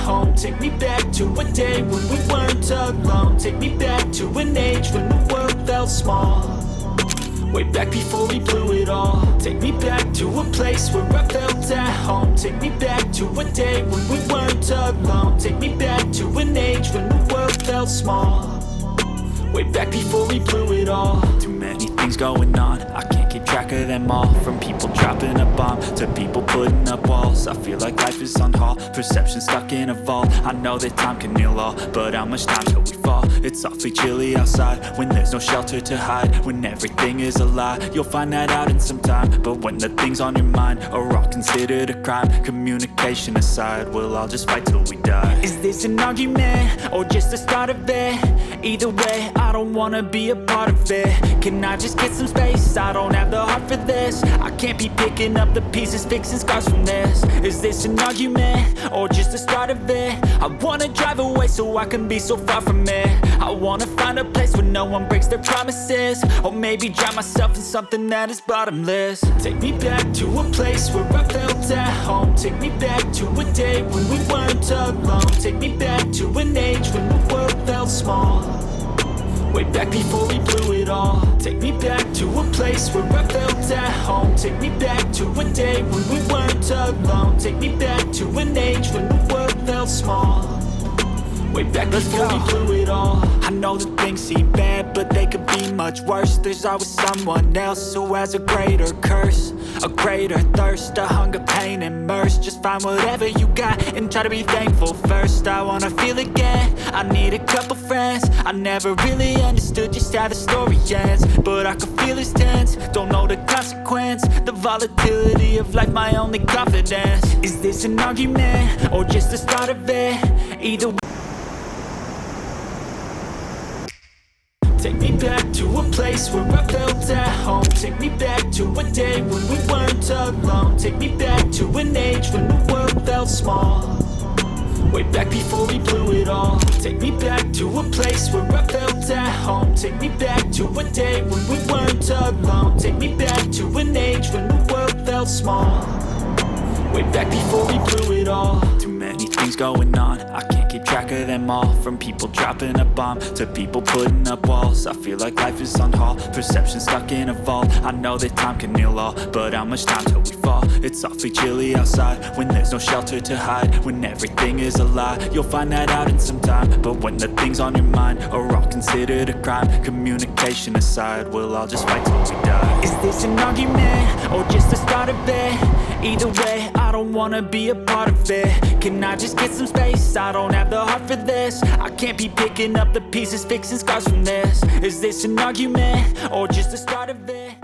home. Take me back to a day when we weren't alone. Take me back to an age when the world felt small. Way back before we blew it all. Take me back to a place where I felt at home. Take me back to a day when we weren't alone. Take me back to an age when the world felt small. Way back before we blew it all. Too many things going on, I can't keep track of them all. From people dropping a bomb to people putting up walls. I feel like life is on hold, perception stuck in a vault. I know that time can heal all, but how much time till we fall? It's awfully chilly outside when there's no shelter to hide. When everything is a lie, you'll find that out in some time. But when the things on your mind are all considered a crime, communication aside, we'll all just fight till we die. Is this an argument or just the start of it? Either way, I don't wanna be a part of it. Can I just get some space? I don't have the heart for this. I can't be picking up the pieces, fixing scars from this. Is this an argument or just the start of it? I wanna drive away so I can be so far from it. I wanna find a place where no one breaks their promises. Or maybe drown myself in something that is bottomless. Take me back to a place where I felt at home. Take me back to a day when we weren't alone. Take me back to an age when the world felt small. Way back before we blew it all. Take me back to a place where I felt at home. Take me back to a day when we weren't alone. Take me back to an age when the world felt small. Way back before we blew it all. I know that things seem bad, but they could be much worse. There's always someone else who has a greater curse, a greater thirst, a hunger, pain, and mercy. Just find whatever you got and try to be thankful first. I wanna feel again, I need a couple friends. I never really understood just how the story ends, but I can feel it's tense, don't know the consequence. The volatility of life, my only confidence. Is this an argument or just the start of it? Either way, take me back to a place where I felt at home. Take me back to a day when we weren't alone. Take me back to an age when the world felt small. Way back before we blew it all. Take me back to a place where I felt at home. Take me back to a day when we weren't alone. Take me back to an age when the world felt small. Way back before we blew it all. Too many things going on, I can't keep track of them all. From people dropping a bomb to people putting up walls. I feel like life is on hold, perception stuck in a vault. I know that time can heal all, but how much time till we fall? It's awfully chilly outside when there's no shelter to hide. When everything is a lie, you'll find that out in some time. But when the things on your mind are all considered a crime, communication aside, we'll all just fight till we die. Is this an argument or just the start of it? Either way, I don't wanna be a part of it. Can I just get some space? I don't have the heart for this. I can't be picking up the pieces, fixing scars from this. Is this an argument or just the start of it?